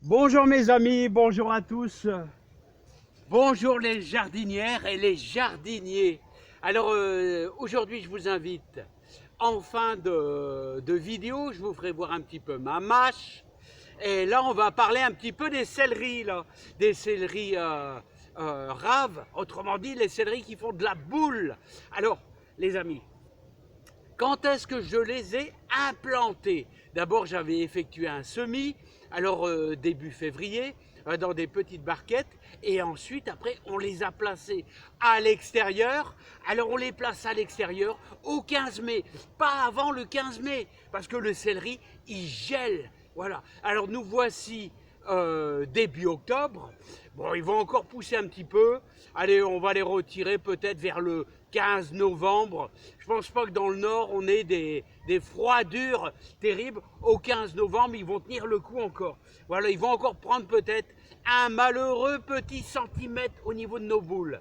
Bonjour mes amis, bonjour à tous. Bonjour les jardinières et les jardiniers. Alors aujourd'hui je vous invite en fin de vidéo, je vous ferai voir un petit peu ma mâche. Et là on va parler un petit peu des céleris, là, des céleris raves, autrement dit les céleris qui font de la boule. Alors les amis, quand est-ce que je les ai implantés? D'abord, j'avais effectué un semis, alors début février, dans des petites barquettes, et ensuite, après, on les a placés à l'extérieur. Alors, on les place à l'extérieur au 15 mai, pas avant le 15 mai, parce que le céleri, il gèle. Voilà. Alors, nous voici début octobre. Bon, ils vont encore pousser un petit peu. Allez, on va les retirer peut-être vers le 15 novembre. Je pense pas que dans le nord, on ait des froidures terribles. Au 15 novembre, ils vont tenir le coup encore. Voilà, ils vont encore prendre peut-être un malheureux petit centimètre au niveau de nos boules.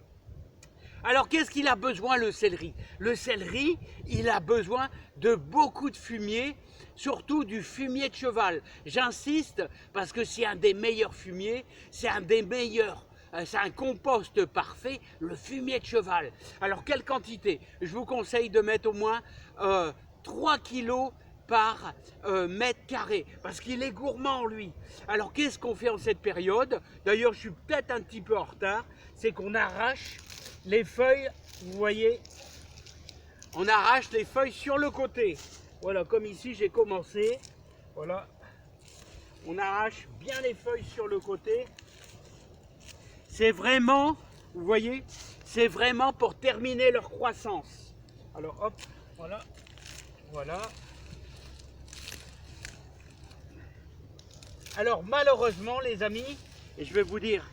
Alors, qu'est-ce qu'il a besoin, le céleri? Le céleri, il a besoin de beaucoup de fumier, surtout du fumier de cheval. J'insiste, parce que c'est un des meilleurs fumiers, c'est un des meilleurs, c'est un compost parfait, le fumier de cheval. Alors, quelle quantité? Je vous conseille de mettre au moins 3 kilos par mètre carré, parce qu'il est gourmand lui. Alors qu'est-ce qu'on fait en cette période? D'ailleurs je suis peut-être un petit peu en retard, c'est qu'on arrache les feuilles, vous voyez, on arrache les feuilles sur le côté. Voilà, comme ici j'ai commencé, voilà, on arrache bien les feuilles sur le côté. C'est vraiment, vous voyez, c'est vraiment pour terminer leur croissance. Alors hop, voilà, voilà. Alors malheureusement les amis, et je vais vous dire,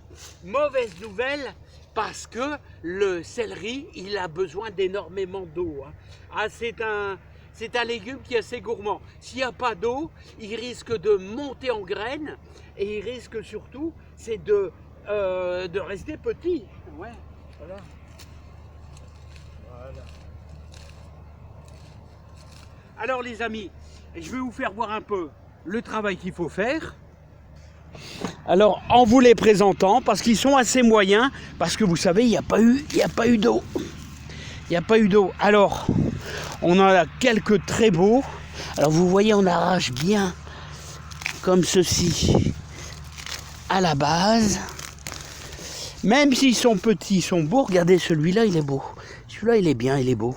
mauvaise nouvelle, parce que le céleri, il a besoin d'énormément d'eau. Ah, c'est un légume qui est assez gourmand. S'il n'y a pas d'eau, il risque de monter en graines et il risque surtout, c'est de rester petit. Ouais, voilà. Voilà. Alors les amis, je vais vous faire voir un peu le travail qu'il faut faire. Alors, en vous les présentant, parce qu'ils sont assez moyens, parce que vous savez, il n'y a pas eu d'eau. Il n'y a pas eu d'eau. Alors, on en a quelques très beaux. Alors, vous voyez, on arrache bien, comme ceci, à la base. Même s'ils sont petits, ils sont beaux. Regardez, celui-là, il est beau. Celui-là, il est bien, il est beau.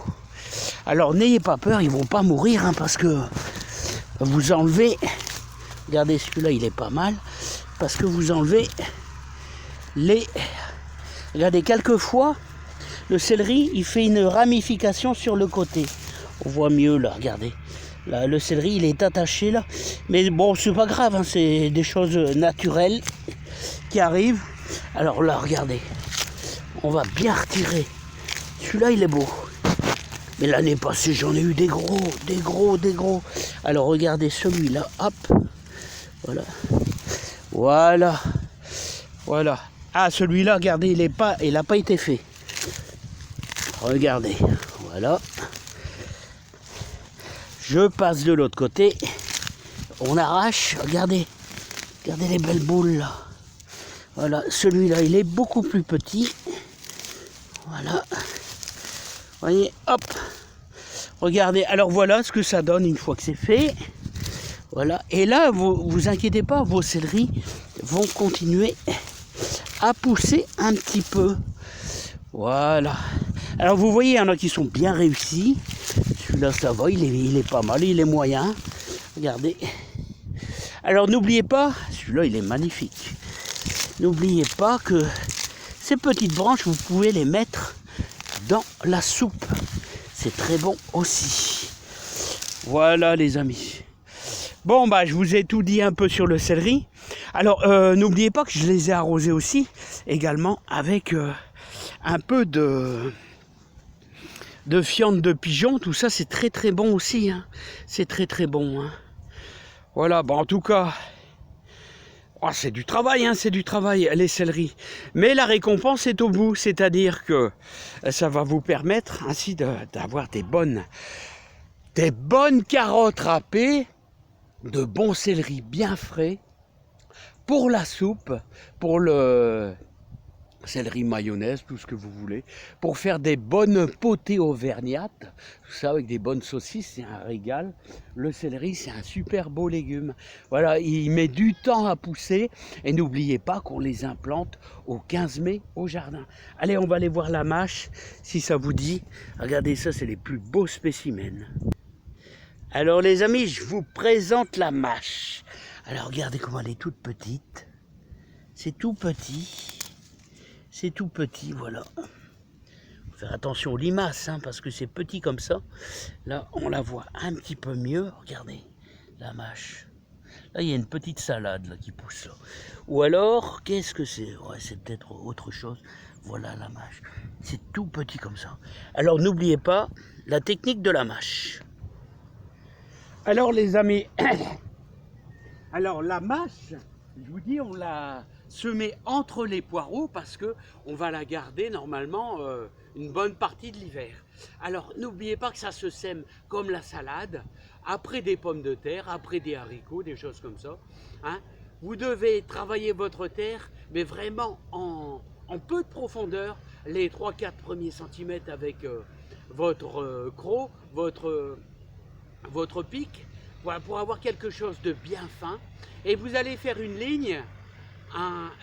Alors, n'ayez pas peur, ils ne vont pas mourir, hein, parce que vous enlevez... Regardez, celui-là, il est pas mal. Parce que vous enlevez les... Regardez, quelquefois, le céleri, il fait une ramification sur le côté. On voit mieux, là, regardez. Là, le céleri, il est attaché, là. Mais bon, c'est pas grave, hein, c'est des choses naturelles qui arrivent. Alors là, regardez. On va bien retirer. Celui-là, il est beau. Mais l'année passée, j'en ai eu des gros. Alors, regardez celui-là, hop. Voilà. Voilà. Ah, celui-là, regardez, il n'a pas été fait. Regardez. Voilà. Je passe de l'autre côté. On arrache. Regardez. Regardez les belles boules, là. Voilà. Celui-là, il est beaucoup plus petit. Voilà. Vous voyez, hop. Regardez. Alors, voilà ce que ça donne une fois que c'est fait. Voilà, et là, vous inquiétez pas, vos céleris vont continuer à pousser un petit peu. Voilà. Alors vous voyez, il y en a qui sont bien réussis. Celui-là, ça va, il est pas mal, il est moyen. Regardez. Alors n'oubliez pas, celui-là, il est magnifique. N'oubliez pas que ces petites branches, vous pouvez les mettre dans la soupe. C'est très bon aussi. Voilà les amis. Bon, bah, je vous ai tout dit un peu sur le céleri. Alors, n'oubliez pas que je les ai arrosés aussi, également, avec un peu de fiente de pigeon. Tout ça, c'est très très bon aussi. Hein. C'est très très bon. Hein. Voilà, bah, en tout cas, oh, c'est du travail, hein, c'est du travail, les céleris. Mais la récompense est au bout, c'est-à-dire que ça va vous permettre ainsi d'avoir des bonnes carottes râpées, de bons céleris bien frais, pour la soupe, pour le céleri mayonnaise, tout ce que vous voulez, pour faire des bonnes potées auvergnates, tout ça avec des bonnes saucisses, c'est un régal. Le céleri, c'est un super beau légume. Voilà, il met du temps à pousser et n'oubliez pas qu'on les implante au 15 mai au jardin. Allez, on va aller voir la mâche, si ça vous dit. Regardez ça, c'est les plus beaux spécimens. Alors les amis, je vous présente la mâche. Alors regardez comment elle est toute petite. C'est tout petit. C'est tout petit, voilà. Faut faire attention aux limaces, hein, parce que c'est petit comme ça. Là, on la voit un petit peu mieux. Regardez, la mâche. Là, il y a une petite salade là, qui pousse là. Ou alors, qu'est-ce que c'est? Ouais, c'est peut-être autre chose. Voilà la mâche. C'est tout petit comme ça. Alors, n'oubliez pas la technique de la mâche. Alors, les amis, alors la mâche, je vous dis, on la semer entre les poireaux parce que on va la garder normalement une bonne partie de l'hiver. Alors n'oubliez pas que ça se sème comme la salade, après des pommes de terre, après des haricots, des choses comme ça. Hein. Vous devez travailler votre terre, mais vraiment en peu de profondeur, les 3-4 premiers centimètres avec votre croc, votre pic, voilà, pour avoir quelque chose de bien fin. Et vous allez faire une ligne,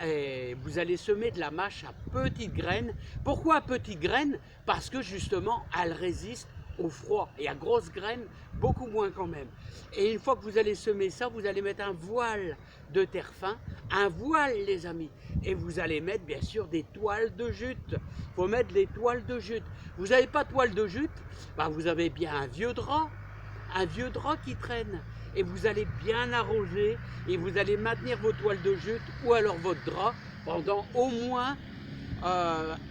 et vous allez semer de la mâche à petites graines. Pourquoi à petites graines? Parce que justement, elle résiste au froid. Et à grosses graines, beaucoup moins quand même. Et une fois que vous allez semer ça, vous allez mettre un voile de terre fin, un voile les amis. Et vous allez mettre bien sûr des toiles de jute. Il faut mettre des toiles de jute. Vous n'avez pas de toile de jute, ben vous avez bien un vieux drap qui traîne. Et vous allez bien arroser et vous allez maintenir vos toiles de jute ou alors votre drap pendant au moins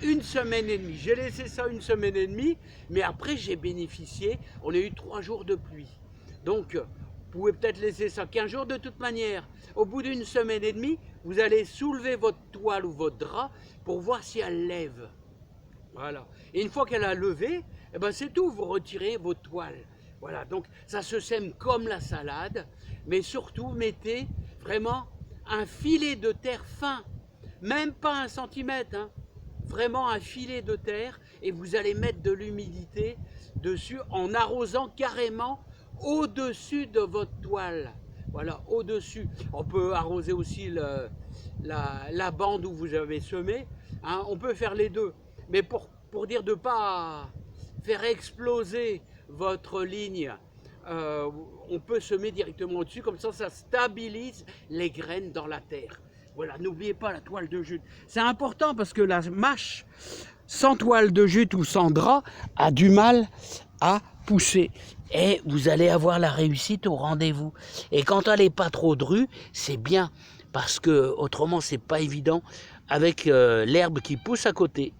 une semaine et demie. J'ai laissé ça une semaine et demie, mais après j'ai bénéficié, on a eu 3 jours de pluie. Donc vous pouvez peut-être laisser ça 15 jours de toute manière. Au bout d'une semaine et demie, vous allez soulever votre toile ou votre drap pour voir si elle lève. Voilà. Et une fois qu'elle a levé, eh ben c'est tout, vous retirez vos toiles. Voilà, donc ça se sème comme la salade, mais surtout mettez vraiment un filet de terre fin, même pas 1 centimètre, hein, vraiment un filet de terre, et vous allez mettre de l'humidité dessus en arrosant carrément au-dessus de votre toile. Voilà, au-dessus. On peut arroser aussi la bande où vous avez semé, hein, on peut faire les deux, mais pour dire de ne pas faire exploser votre ligne, on peut semer directement au-dessus, comme ça stabilise les graines dans la terre. Voilà, n'oubliez pas la toile de jute. C'est important parce que la mâche, sans toile de jute ou sans drap, a du mal à pousser. Et vous allez avoir la réussite au rendez-vous. Et quand elle n'est pas trop drue, c'est bien, parce que autrement c'est pas évident avec l'herbe qui pousse à côté.